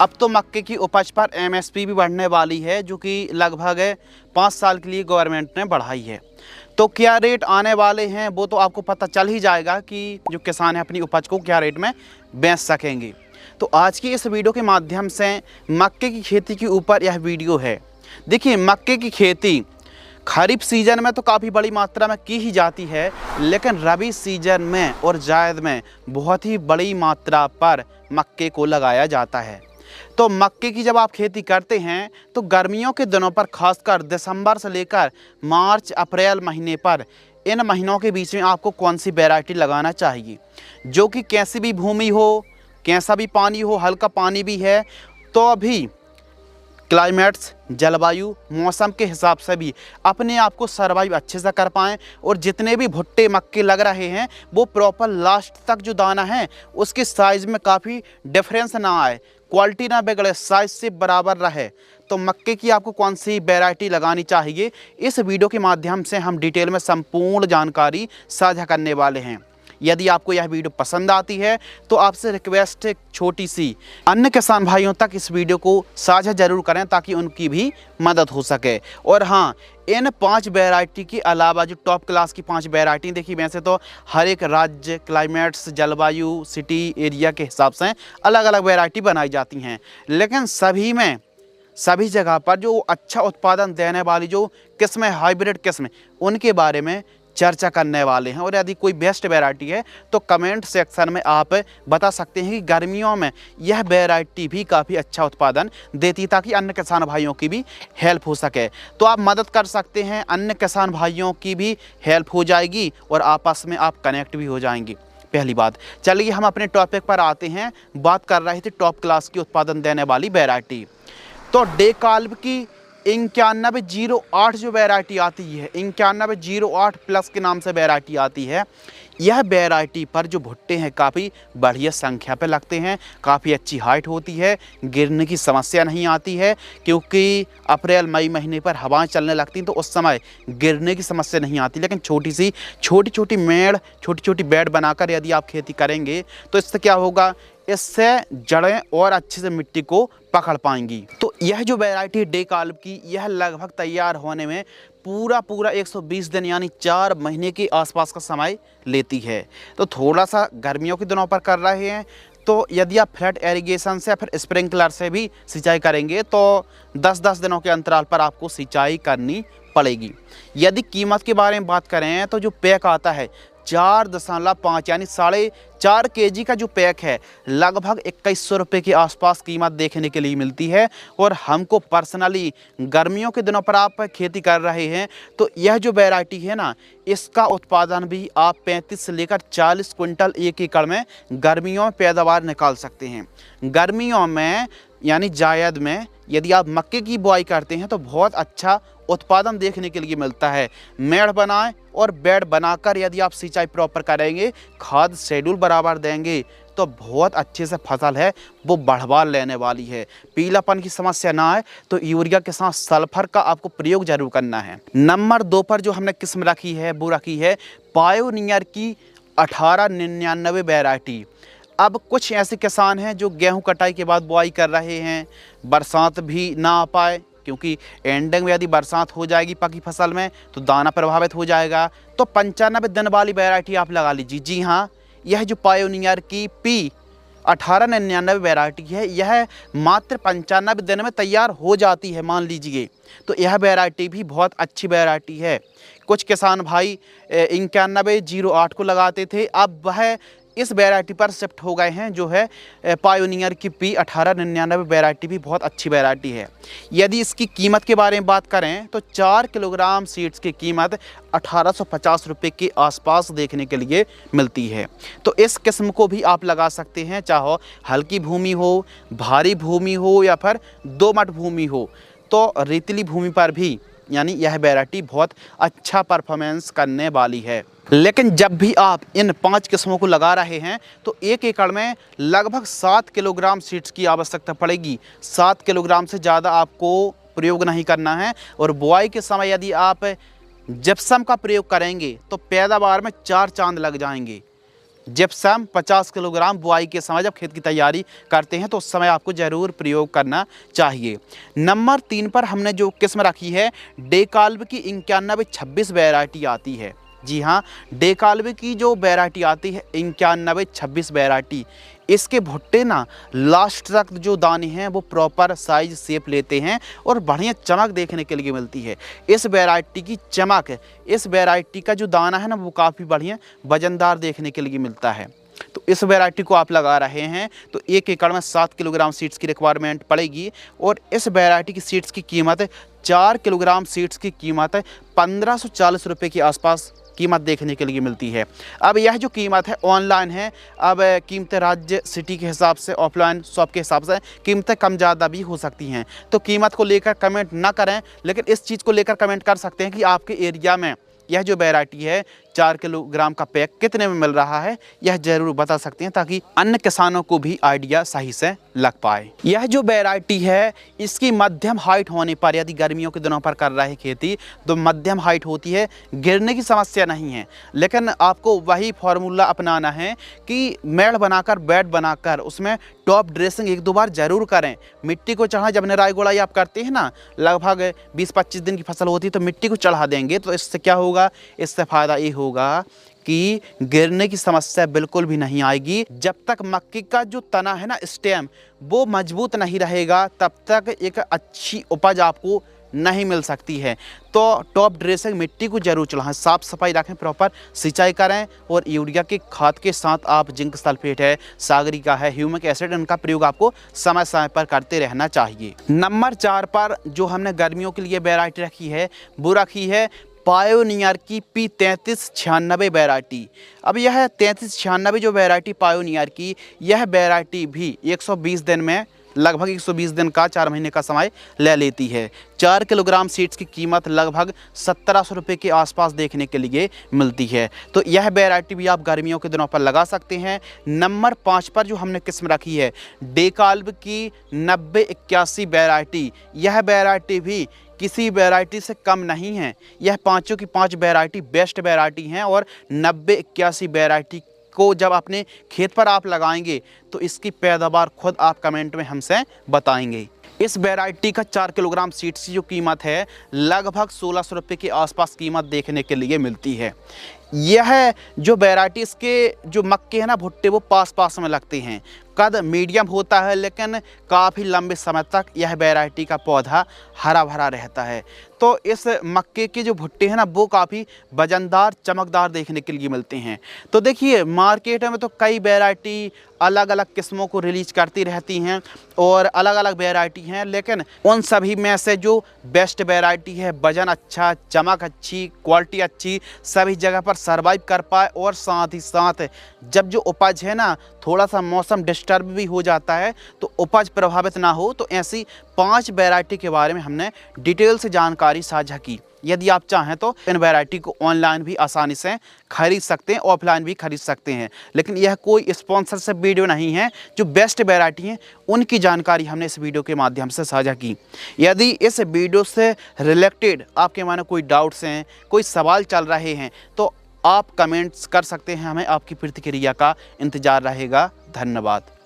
अब तो मक्के की उपज पर एमएसपी भी बढ़ने वाली है, जो कि लगभग 5 साल के लिए गवर्नमेंट ने बढ़ाई है। तो क्या रेट आने वाले हैं वो तो आपको पता चल ही जाएगा कि जो किसान है अपनी उपज को क्या रेट में बेच सकेंगे। तो आज की इस वीडियो के माध्यम से मक्के की खेती के ऊपर यह वीडियो है। देखिए, मक्के की खेती खरीफ सीजन में तो काफ़ी बड़ी मात्रा में की ही जाती है, लेकिन रबी सीजन में और जायद में बहुत ही बड़ी मात्रा पर मक्के को लगाया जाता है। तो मक्के की जब आप खेती करते हैं तो गर्मियों के दिनों पर, खासकर दिसंबर से लेकर मार्च अप्रैल महीने पर, इन महीनों के बीच में आपको कौन सी वैरायटी लगाना चाहिए, जो कि कैसी भी भूमि हो, कैसा भी पानी हो, हल्का पानी भी है तो अभी क्लाइमेट्स, जलवायु, मौसम के हिसाब से भी अपने आप को सर्वाइव अच्छे से कर पाएँ और जितने भी भुट्टे मक्के लग रहे हैं वो प्रॉपर लास्ट तक जो दाना है उसके साइज़ में काफ़ी डिफरेंस ना आए, क्वालिटी ना बिगड़े, साइज़ से बराबर रहे। तो मक्के की आपको कौन सी वैरायटी लगानी चाहिए, इस वीडियो के माध्यम से हम डिटेल में संपूर्ण जानकारी साझा करने वाले हैं। यदि आपको यह वीडियो पसंद आती है तो आपसे रिक्वेस्ट है छोटी सी, अन्य किसान भाइयों तक इस वीडियो को साझा जरूर करें ताकि उनकी भी मदद हो सके। और हाँ, इन 5 वैरायटी के अलावा जो टॉप क्लास की 5 वैरायटी, देखिए वैसे तो हर एक राज्य, क्लाइमेट्स, जलवायु, सिटी एरिया के हिसाब से अलग अलग वैरायटी बनाई जाती हैं, लेकिन सभी जगह पर जो अच्छा उत्पादन देने वाली जो किस्में, हाइब्रिड किस्में, उनके बारे में चर्चा करने वाले हैं। और यदि कोई बेस्ट वैरायटी है तो कमेंट सेक्शन में आप बता सकते हैं कि गर्मियों में यह वैरायटी भी काफ़ी अच्छा उत्पादन देती है, ताकि अन्य किसान भाइयों की भी हेल्प हो सके। तो आप मदद कर सकते हैं, अन्य किसान भाइयों की भी हेल्प हो जाएगी और आपस में आप कनेक्ट भी हो जाएंगी। पहली बात, चलिए हम अपने टॉपिक पर आते हैं। बात कर रहे थे टॉप क्लास की उत्पादन देने वाली वैरायटी। तो डेकाल्ब की 9108 जो वैरायटी आती है, 9108 प्लस के नाम से वैरायटी आती है, यह वैरायटी पर जो भुट्टे हैं काफ़ी बढ़िया संख्या पे लगते हैं, काफ़ी अच्छी हाइट होती है, गिरने की समस्या नहीं आती है, क्योंकि अप्रैल मई महीने पर हवाएं चलने लगती हैं तो उस समय गिरने की समस्या नहीं आती। लेकिन छोटी छोटी बेड बनाकर यदि आप खेती करेंगे तो इससे क्या होगा, इससे जड़ें और अच्छे से मिट्टी को पकड़ पाएंगी। तो यह जो वैरायटी डेकाल्ब की, यह लगभग तैयार होने में पूरा 120 दिन यानी 4 महीने के आसपास का समय लेती है। तो थोड़ा सा गर्मियों के दिनों पर कर रहे हैं तो यदि आप फ्लड एरिगेशन से या फिर स्प्रिंकलर से भी सिंचाई करेंगे तो 10-10 दिनों के अंतराल पर आपको सिंचाई करनी पड़ेगी। यदि कीमत के बारे में बात करें तो जो पैक आता है 4.5 यानी 4.5 kg का जो पैक है, लगभग 2100 रुपये के आसपास कीमत देखने के लिए मिलती है। और हमको पर्सनली गर्मियों के दिनों पर आप खेती कर रहे हैं तो यह जो वैरायटी है ना, इसका उत्पादन भी आप 35 से लेकर 40 क्विंटल 1 एकड़ में गर्मियों में पैदावार निकाल सकते हैं। गर्मियों में यानी जायद में यदि आप मक्के की बुआई करते हैं तो बहुत अच्छा उत्पादन देखने के लिए मिलता है। मेड़ बनाएं और बेड बनाकर यदि आप सिंचाई प्रॉपर करेंगे, खाद शेड्यूल बराबर देंगे तो बहुत अच्छे से फसल है वो बढ़वा लेने वाली है। पीलापन की समस्या ना आए तो यूरिया के साथ सल्फर का आपको प्रयोग जरूर करना है। नंबर 2 पर जो हमने किस्म रखी है वो रखी है पायोनियर की 1899 वैरायटी। अब कुछ ऐसे किसान हैं जो गेहूं कटाई के बाद बुआई कर रहे हैं, बरसात भी ना आ पाए, क्योंकि एंडिंग में यदि बरसात हो जाएगी पकी फसल में तो दाना प्रभावित हो जाएगा, तो 95 दिन वाली वैरायटी आप लगा लीजिए। जी हाँ, यह जो पायोनियर की P1899 वैरायटी है, यह मात्र 95 दिन में तैयार हो जाती है, मान लीजिए। तो यह वैरायटी भी बहुत अच्छी वैरायटी है। कुछ किसान भाई 9108 को लगाते थे, अब वह इस वैरायटी पर शिफ्ट हो गए हैं, जो है पायोनियर की P1899 वैरायटी भी बहुत अच्छी वैरायटी है। यदि इसकी कीमत के बारे में बात करें तो 4 किलोग्राम सीड्स की कीमत 1850 रुपये के आसपास देखने के लिए मिलती है। तो इस किस्म को भी आप लगा सकते हैं, चाहे हल्की भूमि हो, भारी भूमि हो या फिर दोमट भूमि हो। तो रेतीली भूमि पर भी यानी यह वैरायटी बहुत अच्छा परफॉर्मेंस करने वाली है। लेकिन जब भी आप इन 5 किस्मों को लगा रहे हैं तो 1 एकड़ में लगभग 7 किलोग्राम सीड्स की आवश्यकता पड़ेगी। 7 किलोग्राम से ज़्यादा आपको प्रयोग नहीं करना है। और बुआई के समय यदि आप जिप्सम का प्रयोग करेंगे तो पैदावार में 4 चांद लग जाएंगे। जिप्सम 50 किलोग्राम बुआई के समय जब खेत की तैयारी करते हैं तो उस समय आपको ज़रूर प्रयोग करना चाहिए। नंबर 3 पर हमने जो किस्म रखी है डेकाल्ब की 9126 वैरायटी आती है। जी हाँ, डेकाल्ब की जो वैरायटी आती है 9126 वैरायटी, इसके भुट्टे ना लास्ट तक जो दाने हैं वो प्रॉपर साइज शेप लेते हैं और बढ़िया चमक देखने के लिए मिलती है। इस वैरायटी की चमक, इस वैरायटी का जो दाना है ना वो काफ़ी बढ़िया वजनदार देखने के लिए मिलता है। तो इस वैरायटी को आप लगा रहे हैं तो 1 एकड़ में 7 किलोग्राम सीड्स की रिक्वायरमेंट पड़ेगी और इस वैरायटी की सीड्स की कीमत 4 किलोग्राम सीड्स की कीमत 1540 रुपये के आसपास कीमत देखने के लिए मिलती है। अब यह जो कीमत है ऑनलाइन है, अब कीमतें राज्य सिटी के हिसाब से, ऑफलाइन शॉप के हिसाब से कीमतें कम ज़्यादा भी हो सकती हैं। तो कीमत को लेकर कमेंट ना करें, लेकिन इस चीज़ को लेकर कमेंट कर सकते हैं कि आपके एरिया में यह जो वैरायटी है 4 किलोग्राम का पैक कितने में मिल रहा है, यह जरूर बता सकते हैं ताकि अन्य किसानों को भी आइडिया सही से लग पाए। यह जो वैरायटी है इसकी मध्यम हाइट होने पर, यदि गर्मियों के दिनों पर कर रहे हैं खेती तो मध्यम हाइट होती है, गिरने की समस्या नहीं है। लेकिन आपको वही फार्मूला अपनाना है कि मेड़ बनाकर, बेड बनाकर उसमें टॉप ड्रेसिंग 1-2 बार जरूर करें। मिट्टी को चढ़ा, जब निराई गुड़ाई आप करते हैं ना, लगभग 20-25 दिन की फसल होती है तो मिट्टी को चढ़ा देंगे तो इससे क्या होगा, इससे फ़ायदा ये होगा कि गिरने की समस्या बिल्कुल भी नहीं आएगी। जब तक मक्के का जो तना है ना, स्टेम, वो मजबूत नहीं रहेगा तब तक एक अच्छी उपज आपको नहीं मिल सकती है। तो टॉप ड्रेसिंग मिट्टी को जरूर चढ़ाएं, साफ सफाई रखें, प्रॉपर सिंचाई करें और यूरिया के खाद के साथ आप जिंक सल्फेट है, सागरिका है, ह्यूमिक एसिड, इनका प्रयोग आपको समय समय पर करते रहना चाहिए। नंबर 4 पर जो हमने गर्मियों के लिए वैरायटी रखी है वो रखी है पायोनियर की P3396 वैरायटी। अब यह 3396 जो वैरायटी पायोनियर की, यह वैरायटी भी 120 दिन में, लगभग 120 दिन का, 4 महीने का समय ले लेती है। 4 किलोग्राम सीड्स की कीमत लगभग 1700 रुपये के आसपास देखने के लिए मिलती है। तो यह वैरायटी भी आप गर्मियों के दिनों पर लगा सकते हैं। नंबर 5 पर जो हमने किस्म रखी है डेकाल्ब की 9081 वैरायटी, यह वैरायटी भी किसी वैरायटी से कम नहीं है। यह पाँचों की 5 वैरायटी बेस्ट वैरायटी हैं और 9081 वैरायटी को जब अपने खेत पर आप लगाएंगे तो इसकी पैदावार खुद आप कमेंट में हमसे बताएंगे। इस वैरायटी का 4 किलोग्राम सीड्स की जो कीमत है लगभग 1600 रुपये के आसपास कीमत देखने के लिए मिलती है। यह जो वैरायटी, इसके जो मक्के हैं ना भुट्टे, वो पास पास में लगते हैं, कद मीडियम होता है, लेकिन काफ़ी लंबे समय तक यह वैरायटी का पौधा हरा भरा रहता है। तो इस मक्के के जो भुट्टे हैं ना वो काफ़ी वजनदार, चमकदार देखने के लिए मिलते हैं। तो देखिए मार्केट में तो कई वैरायटी अलग अलग किस्मों को रिलीज करती रहती हैं और अलग अलग वैरायटी हैं, लेकिन उन सभी में से जो बेस्ट वैरायटी है, वजन अच्छा, चमक अच्छी, क्वालिटी अच्छी, सभी जगह पर सर्वाइव कर पाए और साथ ही साथ जब जो उपज है ना थोड़ा सा मौसम डिस्टर्ब भी हो जाता है तो उपज प्रभावित ना हो, तो ऐसी 5 वैरायटी के बारे में हमने डिटेल से जानकारी साझा की। यदि आप चाहें तो इन वैरायटी को ऑनलाइन भी आसानी से खरीद सकते हैं, ऑफलाइन भी खरीद सकते हैं, लेकिन यह कोई स्पॉन्सरशिप वीडियो नहीं है। जो बेस्ट वैरायटी हैं उनकी जानकारी हमने इस वीडियो के माध्यम से साझा की। यदि इस वीडियो से रिलेटेड आपके मन में कोई डाउट्स हैं, कोई सवाल चल रहे हैं तो आप कमेंट्स कर सकते हैं, हमें आपकी प्रतिक्रिया का इंतज़ार रहेगा। धन्यवाद।